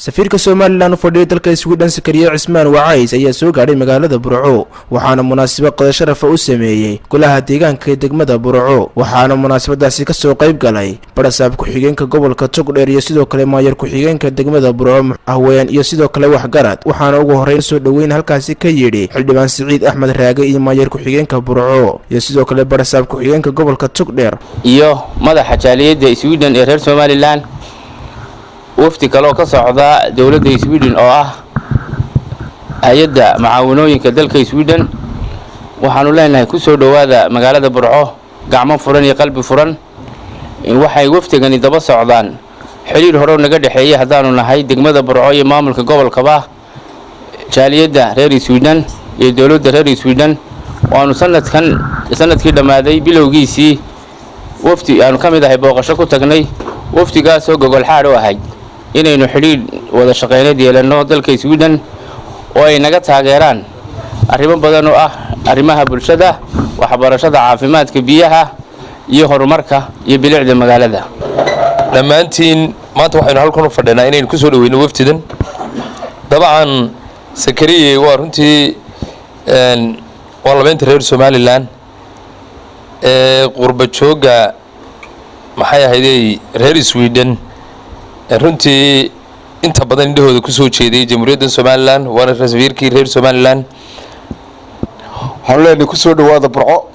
safiirka Soomaaliland fadhiya dalka Sweden Sakariya Cismaan Wacays ayaa soo gaaray magaalada Burco waxaana munaasabad qada sharaf u sameeyay golaha deegaanka degmada Burco waxaana munaasabadaasi ka soo qayb galay barasaab ku xigeenka gobolka Togdheer iyo sidoo kale maayar ku xigeenka degmada Burco haween iyo sidoo kale waxgarad waxaana ugu horeyn soo dhaweyn halkaasi ka yiri xildhibaan Siciid Axmed Raage iyo maayar ku xigeenka Burco iyo sidoo kale barasaab ku xigeenka gobolka Togdheer iyo madaxa jaaliyadda Sweden ee reer Soomaaliland wafdi kale oo ka socda dawladda Sweden oo ah hay'adda macaawinooyinka dalka Sweden waxaanu leenahay ku soo dhawaada magaalada Burco gacmo furan iyo qalbi furan in waxay wafdigani daba socdaan xiriir hore naga dhaxeeyay hadaanu nahay degmada Burco iyo maamulka gobolka jaaliyadda reer Sweden iyo dawladda reer Sweden waanu sanadkii dhamaaday bilowgiisii wafdi aanu kamid ahay booqasho ku tagnay wafdigaas oo gogol xaar u ahay inaynu xiriir wada shaqeynad yeelano dalka Sweden oo ay naga taageeraan arrimo badan oo ah arrimaha bulshada waxbarashada caafimaadka biyaha iyo horumarka iyo bilicda magaalada dhamaantiin maanta waxaynu halkan u fadhinaa inaynu ku soo dhaweyno wafdidan dabcan Sakariye waa runtii waa labeynta reer Soomaaliland qurba jooga maxay ahaydey reer Sweden runtii inta badan indhahooda ku soo jeeday jamhuuriyadda Soomaaliland waana rasmiirkii reer Soomaaliland waxaan leenahay ku soo dhawaada Burco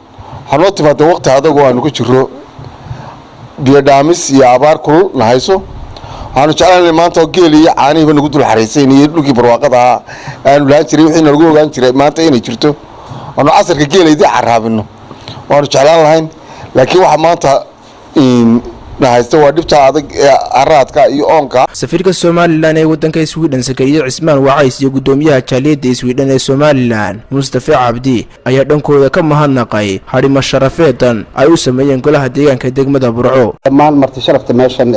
waxaan timaada waqti adag oo aanu ku jiro biyo dhaamis iyo abaar kulul la hayso waxaan jeclahay maanta oo geel iyo caanihiiba nagu dul xariisay iyo dhulkii barwaaqada aanu la jiray wixii lagu ogaan jiray maanta inay jirto oo casarka geeleydii caraabino waan jeclaan lahayn laakiin waxa maanta nahaysto waa dhibta adag araadka iyo oonka safiirka Soomaaliland ee wadanka Sweden Sakariya Cismaan Wacays iyo gudoomiyaha jaaliyadda Sweden ee Soomaaliland Mustafa Cabdi ayaa dhankooda ka mahadnaqay harimo sharafeedan ay u sameeyeen golaha deegaanka degmada Burco dhammaan marti sharafta meeshan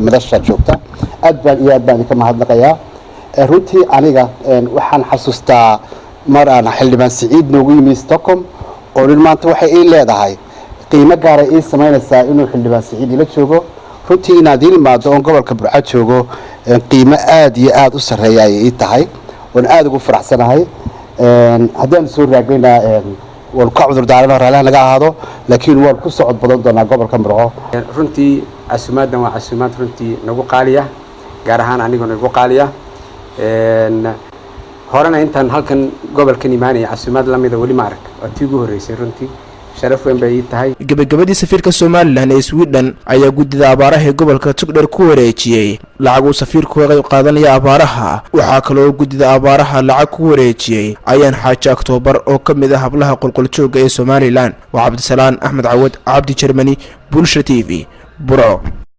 madasha joogta aad baan ka mahadnaqayaa runtii aniga waxaan xasuustaa mar aan xildhibaan Siciid noogu yimid Stockholm oo maanta waxay ii leedahay qiimo gaar ah ee sameynaysa inuu xildhibaan Siciid ila joogo runtii inaad ilmaado oo gobolka Burco joogo qiimo aad iyo aad u sareeya ay tahay oo aad ugu faraxsanahay hadaan soo raagayna wal ka cudur daarana raalaha laga ahaado laakiin waan ku socod badan doonaa gobolka Burco runtii casuumadan waa casuumad runtii nagu qaaliya gaar ahaan aniga nagu qaaliya horena intaan halkan gobolkan imaanay casuumad lamida wali ma arag oo tii ugu horeysay runtii sharaf weyn bay tahay gabagabadii safiirka Soomaaliland ee Sweden ayaa gudida abaaraha ee gobolka Togdheer ku wareejiyay lacag uu safiirku ka qayb qaadanaya abaaraha waxa kale oo gudida abaaraha lacag ku wareejiyay ayaan xaaji October oo kamid ah hablaha qulqul jooga ee Soomaaliland waa Cabdisalaan Axmed Cawad Cabdi Germany Bulsha TV Burco.